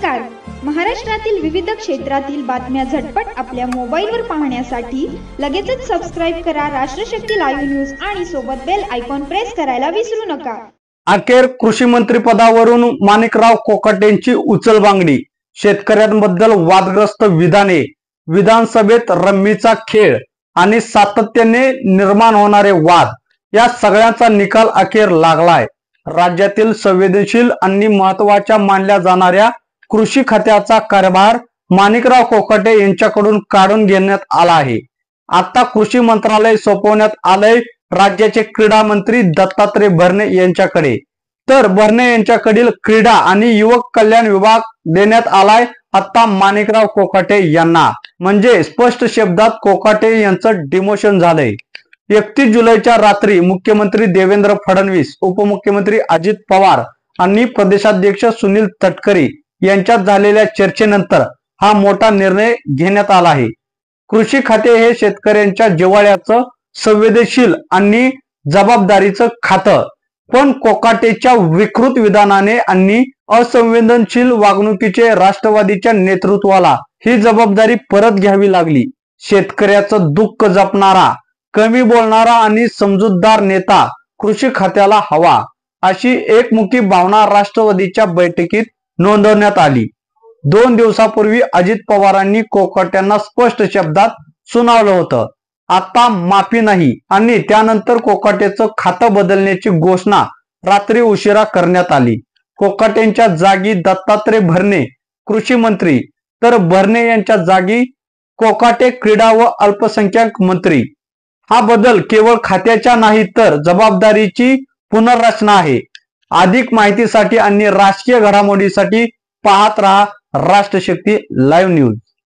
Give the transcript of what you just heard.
नमस्कार. महाराष्ट्रातील विविध क्षेत्रातील बातम्या झटपट आपल्या मोबाईलवर पाहण्यासाठी लगेचच सबस्क्राइब करा राष्ट्रशक्ती लाईव्ह न्यूज आणि सोबत बेल आयकॉन प्रेस करायला विसरू नका. अखेर कृषी मंत्री पदावरून माणिकराव कोकाटेंची उचलबांगडी, शेतकऱ्यांबद्दल वादग्रस्त विधाने, विधानसभेत रम्मीचा खेळ आणि सातत्याने निर्माण होणारे वाद, या सगळ्याचा निकाल अखेर लागलाय. राज्यातील संवेदनशील आणि महत्त्वाच्या मानल्या जाणाऱ्या कृषी खात्याचा कारभार माणिकराव कोकाटे यांच्याकडून काढून घेण्यात आला आहे. आता कृषी मंत्रालय सोपवण्यात आलंय राज्याचे क्रीडा मंत्री दत्तात्रय भरणे यांच्याकडे. तर भरणे यांच्याकडील क्रीडा आणि युवक कल्याण विभाग देण्यात आलाय आता माणिकराव कोकाटे यांना. म्हणजे स्पष्ट शब्दात कोकाटे यांचं डिमोशन झालंय. 31 जुलैच्या रात्री मुख्यमंत्री देवेंद्र फडणवीस, उपमुख्यमंत्री अजित पवार आणि प्रदेशाध्यक्ष सुनील तटकरे यांच्यात झालेल्या चर्चेनंतर हा मोठा निर्णय घेण्यात आला आहे. कृषी खाते हे शेतकऱ्यांच्या जिव्हाळ्याचं, संवेदनशील आणि जबाबदारीचं खातं, पण कोकाटेच्या विकृत विधानाने आणि असंवेदनशील वागणुकीचे राष्ट्रवादीच्या नेतृत्वाला ही जबाबदारी परत घ्यावी लागली. शेतकऱ्याचं दुःख जपणारा, कमी बोलणारा आणि समजूतदार नेता कृषी खात्याला हवा, अशी एकमुखी भावना राष्ट्रवादीच्या बैठकीत नोंदवण्यात आली. 2 दिवसापूर्वी अजित पवारांनी कोकाट्यांना स्पष्ट शब्दात सुनावलं होतं, आता माफी नाही. आणि त्यानंतर कोकाटेचं खातं बदलण्याची घोषणा रात्री उशिरा करण्यात आली. कोकाटेंच्या जागी दत्तात्रय भरणे कृषी मंत्री, तर भरणे यांच्या जागी कोकाटे क्रीडा व अल्पसंख्याक मंत्री. हा बदल केवळ खात्याच्या नाही तर जबाबदारीची पुनर्रचना आहे. अधिक माहितीसाठी आणि राजकीय घडामोडीसाठी पाहत रहा राष्ट्रशक्ती लाईव्ह न्यूज.